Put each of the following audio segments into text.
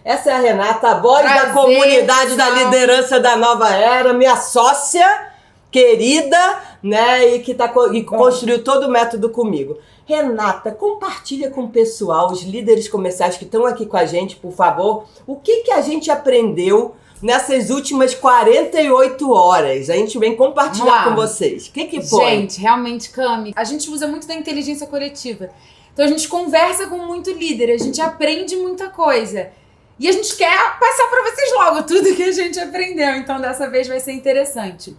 Essa é a Renata, a voz da Prazer, comunidade da pessoal. liderança da nova era, minha sócia querida, né, e que construiu todo o método comigo. Renata, compartilha com o pessoal, os líderes comerciais que estão aqui com a gente, por favor, o que a gente aprendeu nessas últimas 48 horas. A gente vem compartilhar com vocês. O que foi? Gente, realmente, Cami, a gente usa muito da inteligência coletiva. Então a gente conversa com muito líder, a gente aprende muita coisa. E a gente quer passar para vocês logo tudo que a gente aprendeu. Então dessa vez vai ser interessante.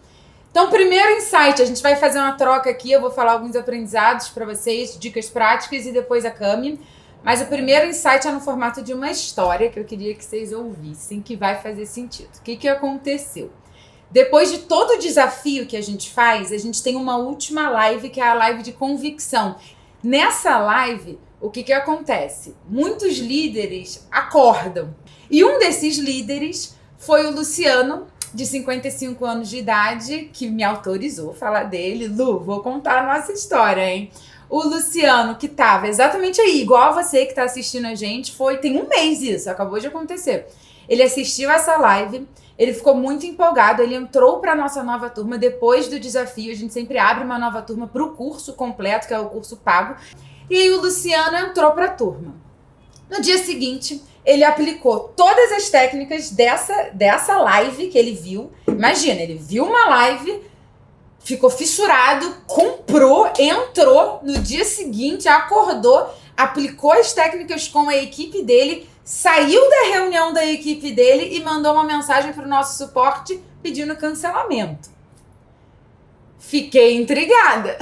Então, primeiro insight, a gente vai fazer uma troca aqui, eu vou falar alguns aprendizados para vocês, dicas práticas e depois a Cami. Mas o primeiro insight é no formato de uma história que eu queria que vocês ouvissem, que vai fazer sentido. O que aconteceu? Depois de todo o desafio que a gente faz, a gente tem uma última live, que é a live de convicção. Nessa live, o que acontece? Muitos líderes acordam. E um desses líderes foi o Luciano, de 55 anos de idade, que me autorizou a falar dele. Lu, vou contar a nossa história, hein? O Luciano, que tava exatamente aí, igual a você que tá assistindo a gente, tem um mês isso, acabou de acontecer. Ele assistiu essa live, ele ficou muito empolgado, ele entrou pra nossa nova turma depois do desafio. A gente sempre abre uma nova turma pro curso completo, que é o curso pago. E aí o Luciano entrou pra turma. No dia seguinte, ele aplicou todas as técnicas dessa live que ele viu. Imagina, ele viu uma live, ficou fissurado, comprou, entrou no dia seguinte, acordou, aplicou as técnicas com a equipe dele, saiu da reunião da equipe dele e mandou uma mensagem para o nosso suporte pedindo cancelamento. Fiquei intrigada.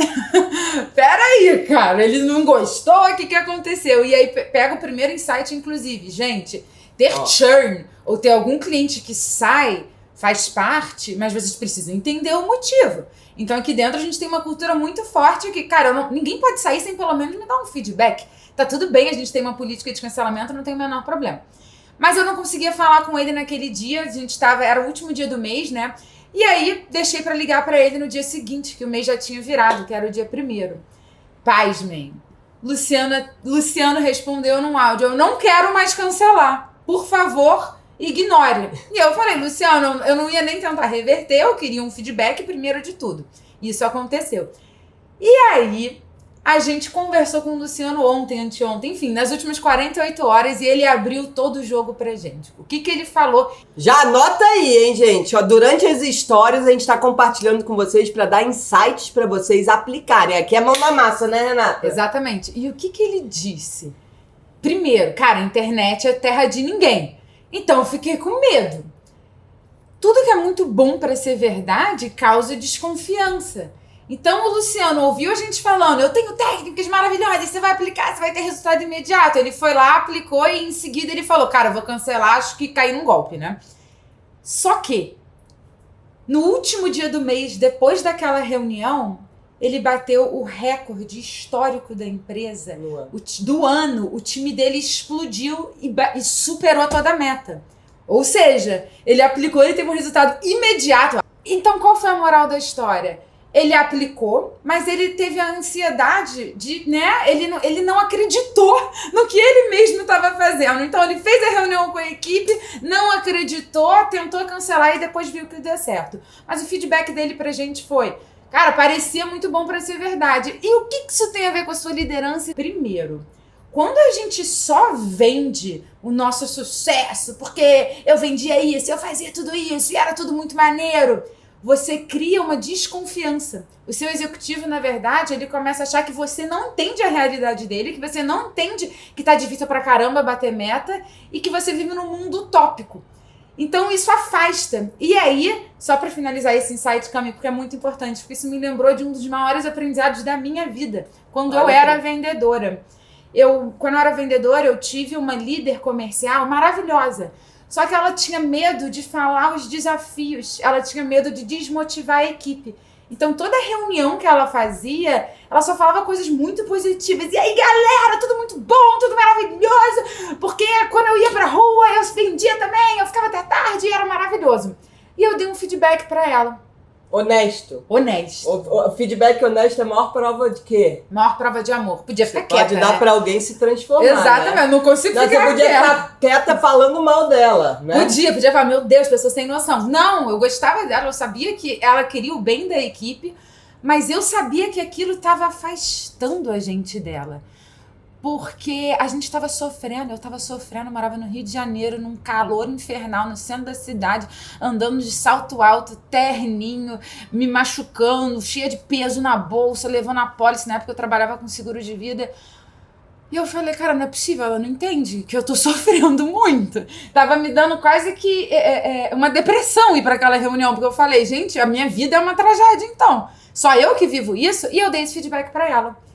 Peraí, cara, ele não gostou? O que aconteceu? E aí pega o primeiro insight, inclusive. Gente, ter churn ou ter algum cliente que sai faz parte, mas vocês precisam entender o motivo. Então aqui dentro a gente tem uma cultura muito forte que, cara, ninguém pode sair sem pelo menos me dar um feedback. Tá tudo bem, a gente tem uma política de cancelamento, não tem o menor problema. Mas eu não conseguia falar com ele naquele dia, era o último dia do mês, né? E aí, deixei pra ligar pra ele no dia seguinte, que o mês já tinha virado, que era o dia 1º. Pasmem. Luciano respondeu num áudio: eu não quero mais cancelar. Por favor, ignore. E eu falei: Luciano, eu não ia nem tentar reverter, eu queria um feedback primeiro de tudo. Isso aconteceu. E aí, a gente conversou com o Luciano ontem, anteontem, enfim, nas últimas 48 horas, e ele abriu todo o jogo pra gente. O que ele falou? Já anota aí, hein, gente? Ó, durante as histórias, a gente tá compartilhando com vocês pra dar insights pra vocês aplicarem. Aqui é mão na massa, né, Renata? Exatamente. E o que ele disse? Primeiro, cara, a internet é terra de ninguém. Então, eu fiquei com medo. Tudo que é muito bom pra ser verdade causa desconfiança. Então o Luciano ouviu a gente falando: eu tenho técnicas maravilhosas, você vai aplicar, você vai ter resultado imediato. Ele foi lá, aplicou e em seguida ele falou: cara, eu vou cancelar, acho que caí num golpe, né? Só que no último dia do mês, depois daquela reunião, ele bateu o recorde histórico da empresa do ano. O time dele explodiu e superou toda a meta. Ou seja, ele aplicou e teve um resultado imediato. Então qual foi a moral da história? Ele aplicou, mas ele teve a ansiedade de, né? Ele não acreditou no que ele mesmo estava fazendo. Então ele fez a reunião com a equipe, não acreditou, tentou cancelar e depois viu que deu certo. Mas o feedback dele pra gente foi: cara, parecia muito bom pra ser verdade. E o que isso tem a ver com a sua liderança? Primeiro, quando a gente só vende o nosso sucesso, porque eu vendia isso, eu fazia tudo isso e era tudo muito maneiro, você cria uma desconfiança. O seu executivo, na verdade, ele começa a achar que você não entende a realidade dele, que você não entende que tá difícil pra caramba bater meta e que você vive num mundo utópico. Então isso afasta. E aí, só pra finalizar esse insight, Cami, porque é muito importante, porque isso me lembrou de um dos maiores aprendizados da minha vida, quando eu era vendedora. Quando eu era vendedora, eu tive uma líder comercial maravilhosa. Só que ela tinha medo de falar os desafios, ela tinha medo de desmotivar a equipe. Então, toda reunião que ela fazia, ela só falava coisas muito positivas. E aí, galera, tudo muito bom, tudo maravilhoso. Porque quando eu ia pra rua, eu vendia também, eu ficava até tarde e era maravilhoso. E eu dei um feedback pra ela. Honesto. Honesto. O feedback honesto é a maior prova de quê? Maior prova de amor. Podia ficar Você quieta, pode dar né? pra alguém se transformar, Exatamente, né? não consigo Não, ficar você podia quieta. ficar quieta falando mal dela, né? Podia falar, meu Deus, as pessoas têm noção. Não, eu gostava dela, eu sabia que ela queria o bem da equipe, mas eu sabia que aquilo estava afastando a gente dela. Porque a gente estava sofrendo, eu estava sofrendo, eu morava no Rio de Janeiro, num calor infernal, no centro da cidade, andando de salto alto, terninho, me machucando, cheia de peso na bolsa, levando a pólice, na época eu trabalhava com seguro de vida. E eu falei, cara, não é possível, ela não entende que eu tô sofrendo muito. Tava me dando quase que uma depressão ir para aquela reunião, porque eu falei, gente, a minha vida é uma tragédia então. Só eu que vivo isso, e eu dei esse feedback para ela.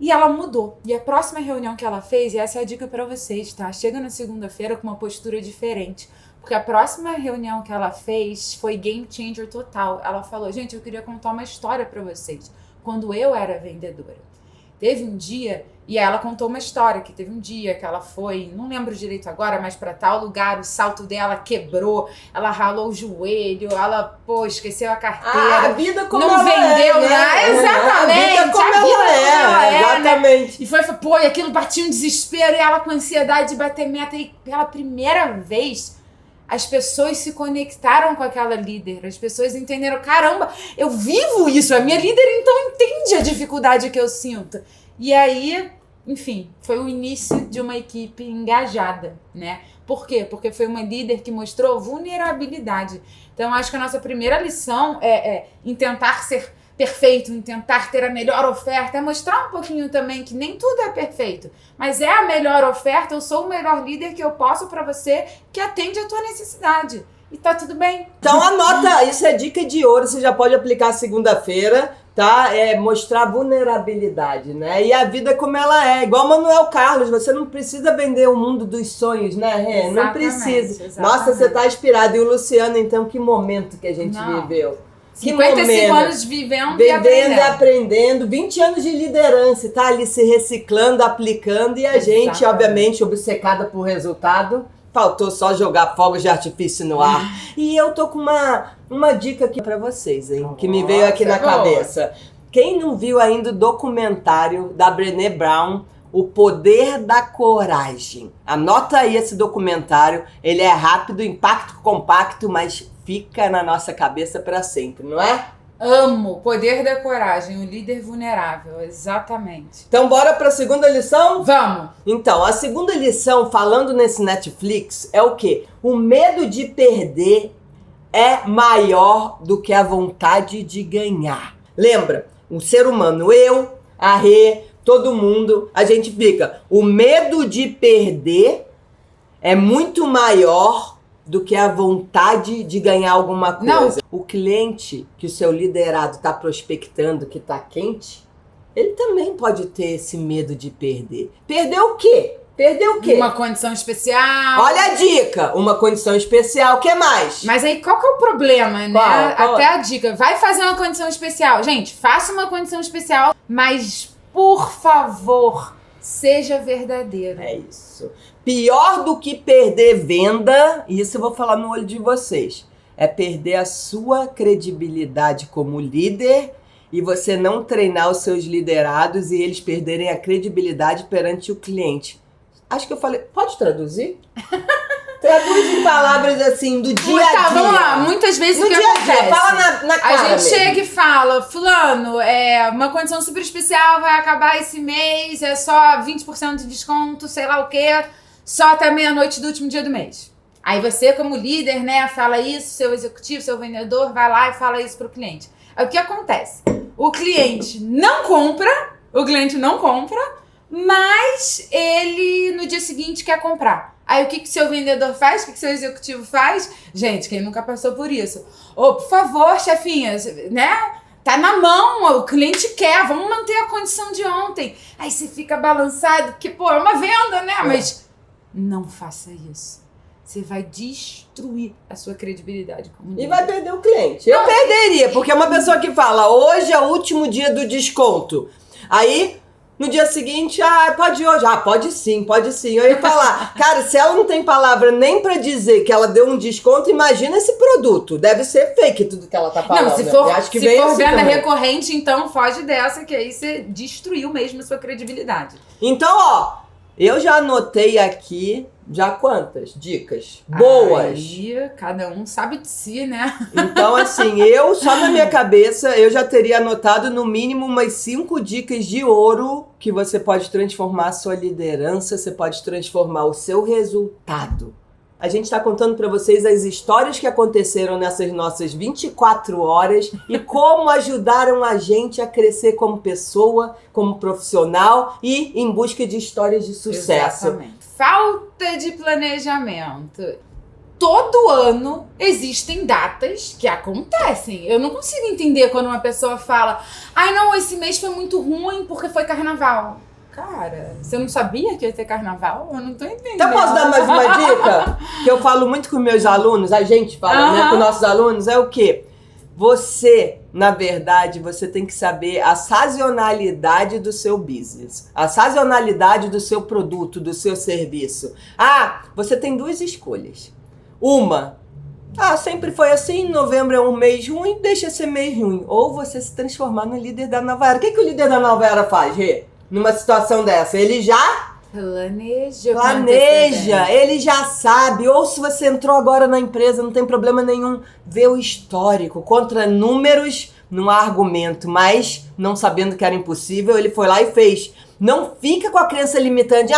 E ela mudou. E a próxima reunião que ela fez, e essa é a dica pra vocês, tá? Chega na segunda-feira com uma postura diferente. Porque a próxima reunião que ela fez foi game changer total. Ela falou, gente, eu queria contar uma história pra vocês. Quando eu era vendedora. Teve um dia, e ela contou uma história, que teve um dia que ela foi, não lembro direito agora, mas pra tal lugar, o salto dela quebrou, ela ralou o joelho, ela, esqueceu a carteira. A vida como não ela vendeu, é, né? Exatamente. A vida como ela é, exatamente. Né? E aquilo batia um desespero, e ela com ansiedade de bater meta, e pela primeira vez as pessoas se conectaram com aquela líder, as pessoas entenderam, caramba, eu vivo isso, a minha líder então entende a dificuldade que eu sinto. E aí, enfim, foi o início de uma equipe engajada, né? Por quê? Porque foi uma líder que mostrou vulnerabilidade. Então, acho que a nossa primeira lição em tentar ser perfeito, em tentar ter a melhor oferta, é mostrar um pouquinho também que nem tudo é perfeito, mas é a melhor oferta, eu sou o melhor líder que eu posso para você, que atende a tua necessidade. E tá tudo bem. Então anota, isso é dica de ouro, você já pode aplicar segunda-feira, tá? É mostrar vulnerabilidade, né? E a vida como ela é, igual Manuel Carlos, você não precisa vender o mundo dos sonhos, né, Rê? Não precisa. Exatamente. Nossa, você tá inspirado. E o Luciano, então, que momento que a gente viveu. 55 anos vivendo e aprendendo, 20 anos de liderança, tá ali se reciclando, aplicando, e a gente, obviamente, obcecada por resultado, faltou só jogar fogos de artifício no ar. E eu tô com uma dica aqui pra vocês, hein, que me veio aqui na cabeça. Quem não viu ainda o documentário da Brené Brown, O Poder da Coragem? Anota aí esse documentário, ele é rápido, impacto compacto, mas fica na nossa cabeça pra sempre, não é? Amo. Poder da Coragem, o líder vulnerável, exatamente. Então bora pra segunda lição? Vamos! Então, a segunda lição, falando nesse Netflix, é o quê? O medo de perder é maior do que a vontade de ganhar. Lembra? O ser humano, eu, a Rê, todo mundo, a gente fica, o medo de perder é muito maior do que a vontade de ganhar alguma coisa. Não. O cliente que o seu liderado está prospectando, que está quente, ele também pode ter esse medo de perder. Perder o quê? Perder o quê? Uma condição especial. Olha a dica, uma condição especial, o que mais? Mas aí qual que é o problema, né? Qual? Até a dica, vai fazer uma condição especial. Gente, faça uma condição especial, mas por favor, seja verdadeiro. É isso. Pior do que perder venda, e isso eu vou falar no olho de vocês, é perder a sua credibilidade como líder e você não treinar os seus liderados e eles perderem a credibilidade perante o cliente. Acho que eu falei... Pode traduzir? Traduz em palavras assim, do dia a dia. Tá, vamos lá. Muitas vezes o que acontece? Fala na cara a gente mesmo. chega e fala, fulano, uma condição super especial, vai acabar esse mês, é só 20% de desconto, sei lá o quê, só até meia-noite do último dia do mês. Aí você, como líder, né, fala isso, seu executivo, seu vendedor, vai lá e fala isso pro cliente. Aí o que acontece? O cliente não compra, mas ele no dia seguinte quer comprar. Aí o que seu vendedor faz? O que seu executivo faz? Gente, quem nunca passou por isso? Ô, por favor, chefinha, né? Tá na mão, o cliente quer, vamos manter a condição de ontem. Aí você fica balançado, porque, é uma venda, né? Mas não faça isso. Você vai destruir a sua credibilidade como líder. E vai perder o cliente. Eu perderia, porque é uma pessoa que fala, hoje é o último dia do desconto. Aí... No dia seguinte, pode ir hoje. Pode sim. Eu ia falar, cara, se ela não tem palavra nem pra dizer que ela deu um desconto, imagina esse produto. Deve ser fake tudo que ela tá falando. Não, se for assim venda também. recorrente, então foge dessa, que aí você destruiu mesmo a sua credibilidade. Então, ó, eu já anotei aqui, já quantas dicas boas. Aí, cada um sabe de si, né? Então, assim, eu, só na minha cabeça, eu já teria anotado no mínimo umas 5 dicas de ouro que você pode transformar a sua liderança, você pode transformar o seu resultado. A gente está contando para vocês as histórias que aconteceram nessas nossas 24 horas e como ajudaram a gente a crescer como pessoa, como profissional e em busca de histórias de sucesso. Exatamente. Falta de planejamento. Todo ano existem datas que acontecem. Eu não consigo entender quando uma pessoa fala: não, esse mês foi muito ruim porque foi carnaval. Cara, você não sabia que ia ter carnaval? Eu não tô entendendo. Então posso dar mais uma dica? Que eu falo muito com meus alunos, a gente fala, né, com nossos alunos, é o quê? Você, na verdade, você tem que saber a sazonalidade do seu business, a sazonalidade do seu produto, do seu serviço. Você tem 2 escolhas. Uma, sempre foi assim, novembro é um mês ruim, deixa ser mês ruim. Ou você se transformar no líder da nova era. O que o líder da nova era faz, Rê? Numa situação dessa? Ele já planeja, ele já sabe. Ou se você entrou agora na empresa, não tem problema nenhum, vê o histórico. Contra números, não há argumento, mas não sabendo que era impossível, ele foi lá e fez. Não fica com a crença limitante,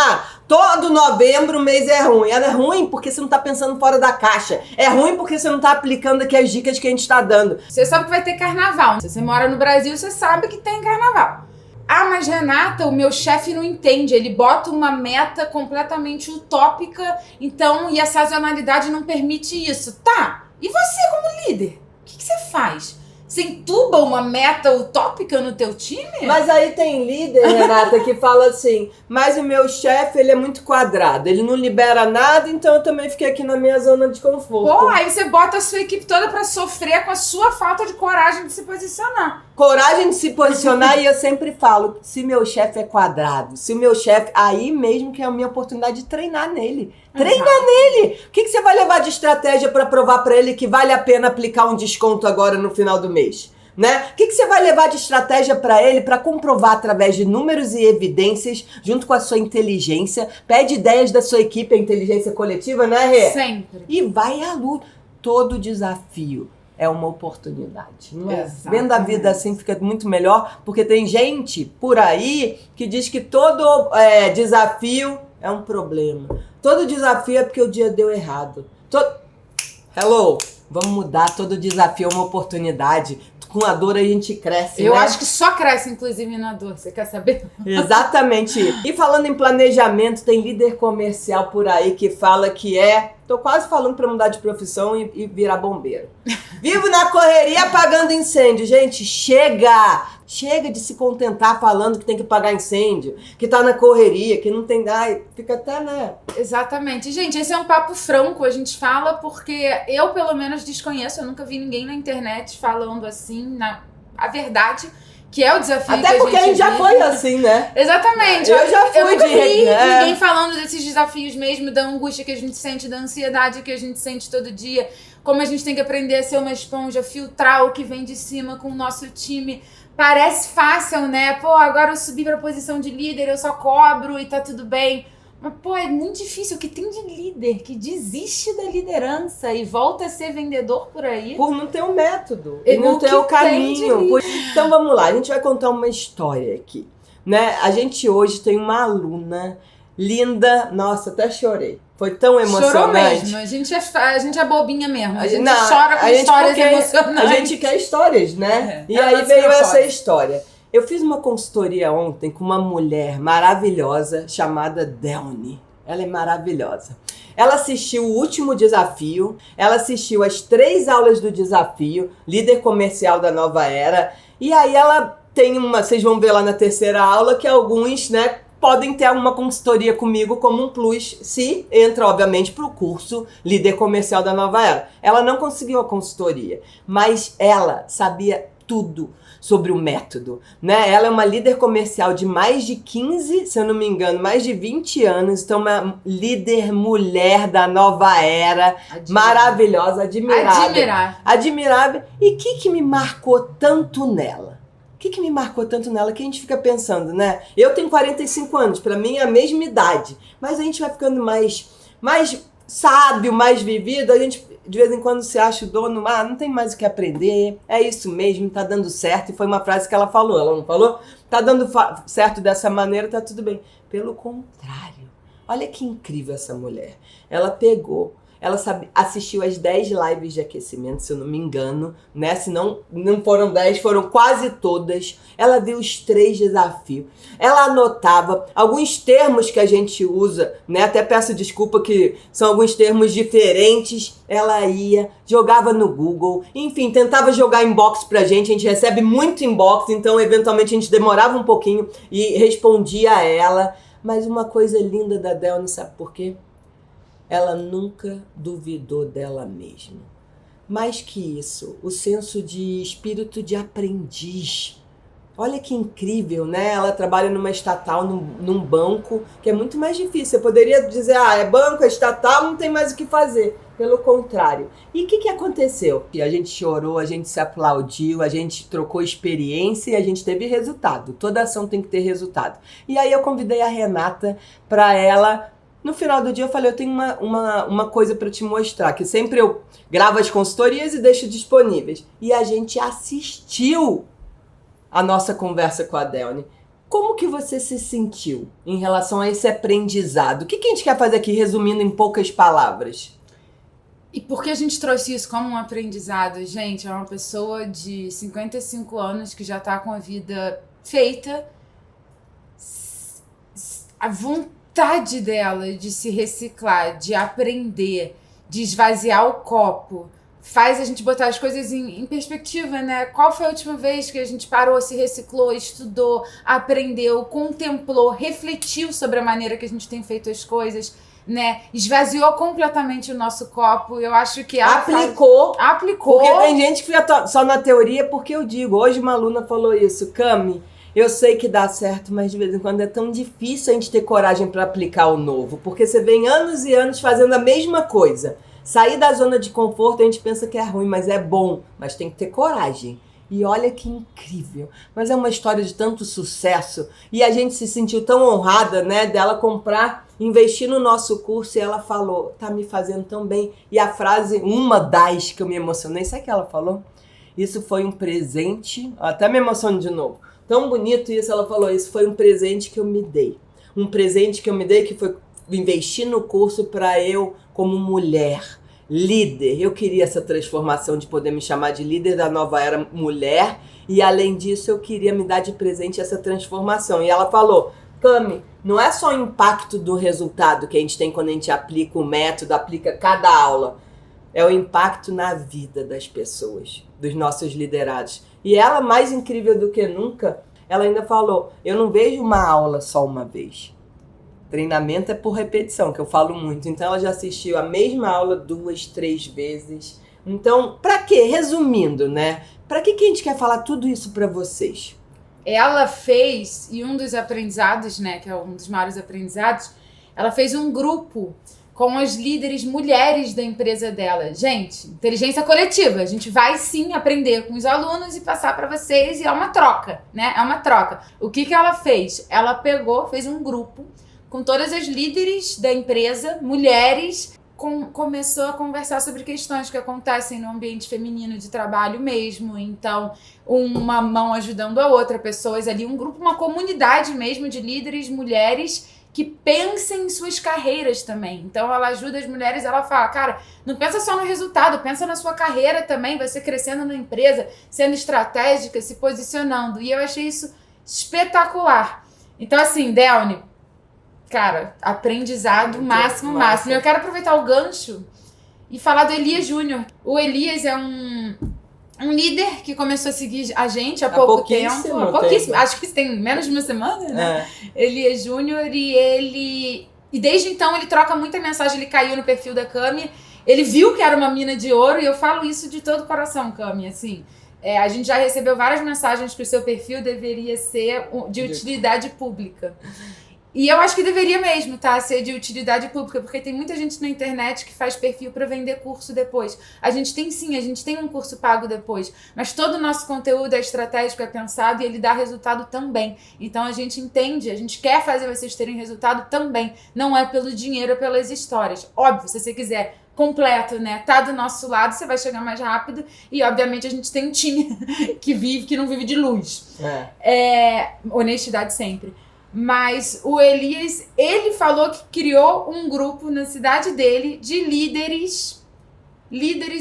todo novembro o mês é ruim. Ela é ruim porque você não tá pensando fora da caixa. É ruim porque você não tá aplicando aqui as dicas que a gente tá dando. Você sabe que vai ter carnaval. Se você mora no Brasil, você sabe que tem carnaval. Mas Renata, o meu chefe não entende. Ele bota uma meta completamente utópica, então, e a sazonalidade não permite isso. Tá, e você como líder? O que você faz? Você entuba uma meta utópica no teu time? Mas aí tem líder, Renata, que fala assim, mas o meu chefe, ele é muito quadrado, ele não libera nada, então eu também fiquei aqui na minha zona de conforto. Aí você bota a sua equipe toda pra sofrer com a sua falta de coragem de se posicionar. Coragem de se posicionar, e eu sempre falo, se meu chefe é quadrado, se o meu chefe, aí mesmo que é a minha oportunidade de treinar nele. Treinar nele! O que você vai levar de estratégia para provar para ele que vale a pena aplicar um desconto agora no final do mês? Né? O que você vai levar de estratégia para ele para comprovar através de números e evidências, junto com a sua inteligência? Pede ideias da sua equipe, a inteligência coletiva, né, Rê? Sempre. E vai à luta. Todo desafio é uma oportunidade, não é? Exatamente. Vendo a vida assim fica muito melhor, porque tem gente por aí que diz que todo desafio é um problema. Todo desafio é porque o dia deu errado. Hello! Vamos mudar, todo desafio é uma oportunidade. Com a dor a gente cresce, Eu né? acho que só cresce, inclusive, na dor. Você quer saber? Exatamente. E falando em planejamento, tem líder comercial por aí que fala que tô quase falando pra mudar de profissão e virar bombeiro. Vivo na correria apagando incêndio. Gente, chega! Chega de se contentar falando que tem que apagar incêndio, que tá na correria, que não tem... fica até, né? Exatamente. Gente, esse é um papo franco, a gente fala porque eu, pelo menos, desconheço, eu nunca vi ninguém na internet falando assim, a verdade, que é o desafio Até que a gente porque a gente já vive. foi assim, né? Exatamente. Eu já fui nunca vi né? ninguém falando desses desafios mesmo, da angústia que a gente sente, da ansiedade que a gente sente todo dia, como a gente tem que aprender a ser uma esponja, filtrar o que vem de cima com o nosso time. Parece fácil, né? Agora eu subi pra posição de líder, eu só cobro e tá tudo bem. Mas, é muito difícil. O que tem de líder que desiste da liderança e volta a ser vendedor por aí? Por não ter um método, e não ter o caminho. Então vamos lá, a gente vai contar uma história aqui, né? A gente hoje tem uma aluna linda, nossa, até chorei. Foi tão emocionante. Chorou mesmo. A gente é bobinha mesmo. A gente não, chora com histórias emocionantes. A gente quer histórias, né? E ela aí se veio propõe. essa história. Eu fiz uma consultoria ontem com uma mulher maravilhosa chamada Delny. Ela é maravilhosa. Ela assistiu o último desafio, ela assistiu as 3 aulas do desafio, líder comercial da nova era, e aí ela tem vocês vão ver lá na 3ª aula que alguns, né, podem ter uma consultoria comigo como um plus, se entra, obviamente, para o curso Líder Comercial da Nova Era. Ela não conseguiu a consultoria, mas ela sabia tudo sobre o método, né? Ela é uma líder comercial de mais de 15, se eu não me engano, mais de 20 anos. Então, uma líder mulher da nova era, maravilhosa, admirável. E o que me marcou tanto nela? O que me marcou tanto nela que a gente fica pensando, né? Eu tenho 45 anos, pra mim é a mesma idade, mas a gente vai ficando mais sábio, mais vivido, a gente de vez em quando se acha o dono, não tem mais o que aprender, é isso mesmo, tá dando certo. E foi uma frase que ela não falou? Tá dando certo dessa maneira, tá tudo bem. Pelo contrário, olha que incrível essa mulher. Ela assistiu as 10 lives de aquecimento, se eu não me engano, né? Se não foram 10, foram quase todas. Ela viu os 3 desafios. Ela anotava alguns termos que a gente usa, né? Até peço desculpa que são alguns termos diferentes. Ela jogava no Google, enfim, tentava jogar inbox pra gente. A gente recebe muito inbox, então eventualmente a gente demorava um pouquinho e respondia a ela. Mas uma coisa linda da Delny, sabe por quê? Ela nunca duvidou dela mesma. Mais que isso, o senso de espírito de aprendiz. Olha que incrível, né? Ela trabalha numa estatal, num banco, que é muito mais difícil. Você poderia dizer, é banco, é estatal, não tem mais o que fazer. Pelo contrário. E o que aconteceu? A gente chorou, a gente se aplaudiu, a gente trocou experiência e a gente teve resultado. Toda ação tem que ter resultado. E aí eu convidei a Renata para ela. No final do dia eu falei, eu tenho uma coisa para te mostrar, que sempre eu gravo as consultorias e deixo disponíveis. E a gente assistiu a nossa conversa com a Delny. Como que você se sentiu em relação a esse aprendizado? O que a gente quer fazer aqui, resumindo em poucas palavras? E por que a gente trouxe isso como um aprendizado? Gente, é uma pessoa de 55 anos que já tá com a vida feita. A vontade dela de se reciclar, de aprender, de esvaziar o copo, faz a gente botar as coisas em perspectiva, né? Qual foi a última vez que a gente parou, se reciclou, estudou, aprendeu, contemplou, refletiu sobre a maneira que a gente tem feito as coisas, né? Esvaziou completamente o nosso copo. Eu acho que ela aplicou. Porque tem gente que fica só na teoria, porque eu digo, hoje uma aluna falou isso, Cami, eu sei que dá certo, mas de vez em quando é tão difícil a gente ter coragem para aplicar o novo, porque você vem anos e anos fazendo a mesma coisa. Sair da zona de conforto, a gente pensa que é ruim, mas é bom, mas tem que ter coragem. E olha que incrível, mas é uma história de tanto sucesso, e a gente se sentiu tão honrada, né, dela comprar, investir no nosso curso, e ela falou, tá me fazendo tão bem. E a frase, uma das que eu me emocionei, sabe o que ela falou? Isso foi um presente, até me emociono de novo. Tão bonito isso, ela falou, isso foi um presente que eu me dei. Um presente que eu me dei que foi investir no curso para eu, como mulher, líder. Eu queria essa transformação de poder me chamar de líder da nova era mulher. E além disso, eu queria me dar de presente essa transformação. E ela falou, Cami, não é só o impacto do resultado que a gente tem quando a gente aplica o método, aplica cada aula. É o impacto na vida das pessoas, dos nossos liderados. E ela, mais incrível do que nunca, ela ainda falou, eu não vejo uma aula só uma vez. Treinamento é por repetição, que eu falo muito. Então ela já assistiu a mesma aula 2, 3 vezes. Então, pra quê? Resumindo, né? Pra que a gente quer falar tudo isso pra vocês? Ela fez, e um dos aprendizados, né, que é um dos maiores aprendizados, ela fez um grupo com as líderes mulheres da empresa dela. Gente, inteligência coletiva. A gente vai sim aprender com os alunos e passar para vocês, e é uma troca, né? É uma troca. O que ela fez? Ela pegou, fez um grupo com todas as líderes da empresa, mulheres, começou a conversar sobre questões que acontecem no ambiente feminino de trabalho mesmo. Então, uma mão ajudando a outra, pessoas ali, um grupo, uma comunidade mesmo de líderes, mulheres, que pensem em suas carreiras também. Então, ela ajuda as mulheres, ela fala, cara, não pensa só no resultado, pensa na sua carreira também, você crescendo na empresa, sendo estratégica, se posicionando. E eu achei isso espetacular. Então, assim, Delny, cara, aprendizado máximo. Eu quero aproveitar o gancho e falar do Elias Júnior. O Elias é um líder que começou a seguir a gente há pouco tempo. Há pouquíssimo. Acho que tem menos de uma semana, né? Elias Júnior, e desde então ele troca muita mensagem, ele caiu no perfil da Cami. Ele viu que era uma mina de ouro, e eu falo isso de todo o coração, Cami, assim. A gente já recebeu várias mensagens que o seu perfil deveria ser de utilidade pública. E eu acho que deveria mesmo, tá? Ser de utilidade pública, porque tem muita gente na internet que faz perfil para vender curso depois. A gente tem um curso pago depois, mas todo o nosso conteúdo é estratégico, é pensado e ele dá resultado também. Então a gente entende, a gente quer fazer vocês terem resultado também. Não é pelo dinheiro, é pelas histórias. Óbvio, se você quiser completo, né? Tá do nosso lado, você vai chegar mais rápido. E, obviamente, a gente tem um time que não vive de luz. Honestidade sempre. Mas o Elias, ele falou que criou um grupo na cidade dele de líderes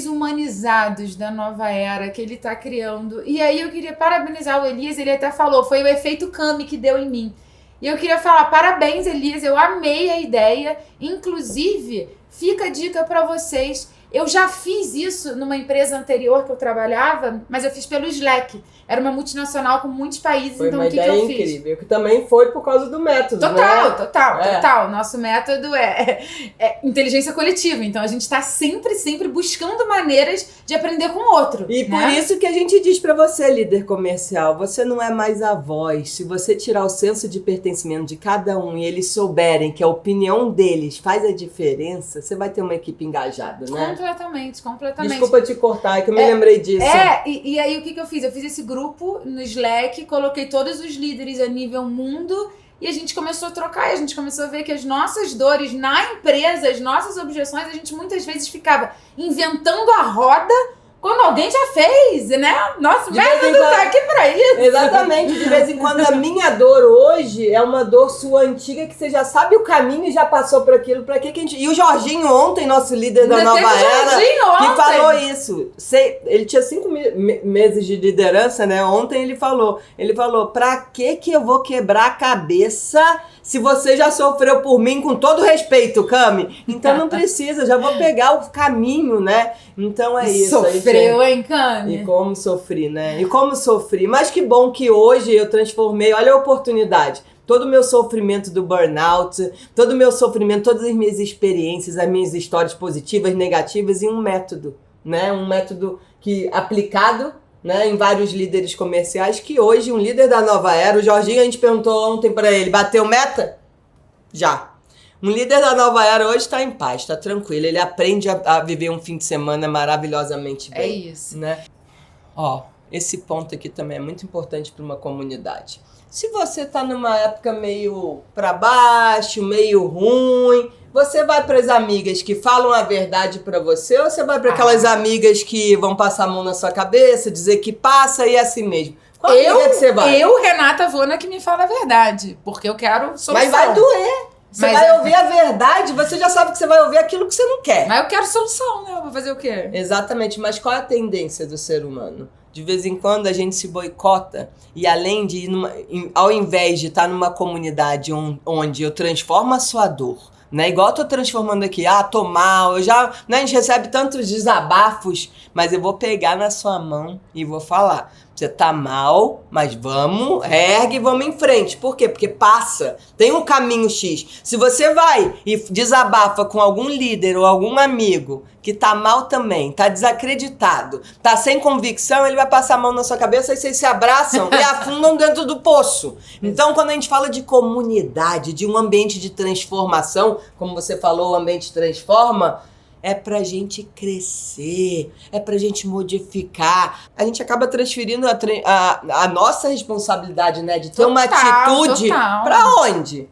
humanizados da nova era que ele tá criando. E aí eu queria parabenizar o Elias, ele até falou, foi o efeito Cami que deu em mim. E eu queria falar, parabéns, Elias, eu amei a ideia. Inclusive, fica a dica para vocês. Eu já fiz isso numa empresa anterior que eu trabalhava, mas eu fiz pelo Slack. Era uma multinacional com muitos países, foi então uma o que eu ideia fiz? incrível, que também foi por causa do método, Total. Nosso método é inteligência coletiva. Então a gente está sempre buscando maneiras de aprender com o outro. E por isso que a gente diz pra você, líder comercial, você não é mais a voz. Se você tirar o senso de pertencimento de cada um e eles souberem que a opinião deles faz a diferença, você vai ter uma equipe engajada, né? Completamente. Desculpa te cortar, é que eu me lembrei disso. E aí o que eu fiz? Eu fiz esse grupo no Slack, coloquei todos os líderes a nível mundo e a gente começou a trocar, e a gente começou a ver que as nossas dores na empresa, as nossas objeções, a gente muitas vezes ficava inventando a roda quando alguém já fez, né? Nosso método tá aqui pra isso. Exatamente, de vez em quando a minha dor hoje é uma dor sua antiga que você já sabe o caminho e já passou por aquilo, pra que a gente... E o Jorginho ontem, nosso líder da nova era, que falou isso. Ele tinha 5 meses de liderança, né? Ontem ele falou, pra que eu vou quebrar a cabeça se você já sofreu por mim, com todo respeito, Cami? Então não precisa, já vou pegar o caminho, né? Então é isso. Sofreu, hein, Cami? E como sofri, né? Mas que bom que hoje eu transformei, olha a oportunidade. Todo o meu sofrimento do burnout, todo o meu sofrimento, todas as minhas experiências, as minhas histórias positivas, negativas, em um método, né? Um método que aplicado, né, em vários líderes comerciais, que hoje um líder da nova era, o Jorginho, a gente perguntou ontem pra ele, bateu meta? Já. Um líder da nova era hoje está em paz, está tranquilo, ele aprende a viver um fim de semana maravilhosamente bem. É isso. Né? Esse ponto aqui também é muito importante para uma comunidade. Se você está numa época meio para baixo, meio ruim, você vai para as amigas que falam a verdade para você, ou você vai para aquelas amigas que vão passar a mão na sua cabeça, dizer que passa e é assim mesmo? Qual amiga que você vai? Eu, Renata, vou na que me fala a verdade, porque eu quero solução. Mas vai doer. Você vai ouvir a verdade, você já sabe que você vai ouvir aquilo que você não quer. Mas eu quero solução, né? Eu vou fazer o quê? Exatamente, mas qual é a tendência do ser humano? De vez em quando a gente se boicota e além de ao invés de estar numa comunidade onde eu transformo a sua dor, né? Igual eu tô transformando aqui, tô mal, né? A gente recebe tantos desabafos, mas eu vou pegar na sua mão e vou falar. Você tá mal, mas ergue e vamos em frente. Por quê? Porque passa. Tem um caminho X. Se você vai e desabafa com algum líder ou algum amigo que tá mal também, tá desacreditado, tá sem convicção, ele vai passar a mão na sua cabeça e vocês se abraçam e afundam dentro do poço. Então, quando a gente fala de comunidade, de um ambiente de transformação, como você falou, o ambiente transforma, é pra gente crescer, é pra gente modificar. A gente acaba transferindo a nossa responsabilidade, né? De ter uma atitude pra onde?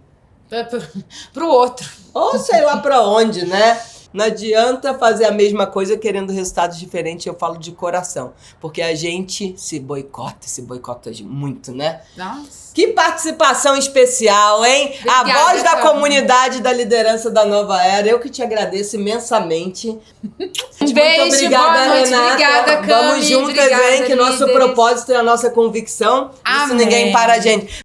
Pro outro. Ou sei lá pra onde, né? Não adianta fazer a mesma coisa querendo resultados diferentes, eu falo de coração. Porque a gente se boicota muito, né? Nossa. Que participação especial, hein? Obrigada, a voz da Cami. Comunidade da liderança da nova era. Eu que te agradeço imensamente. Beijo, muito obrigada, boa noite, Renata. obrigada, Cami. Vamos juntas, Obrigada, hein? Que nosso líderes. propósito é a nossa convicção. Isso Amém. ninguém para a gente.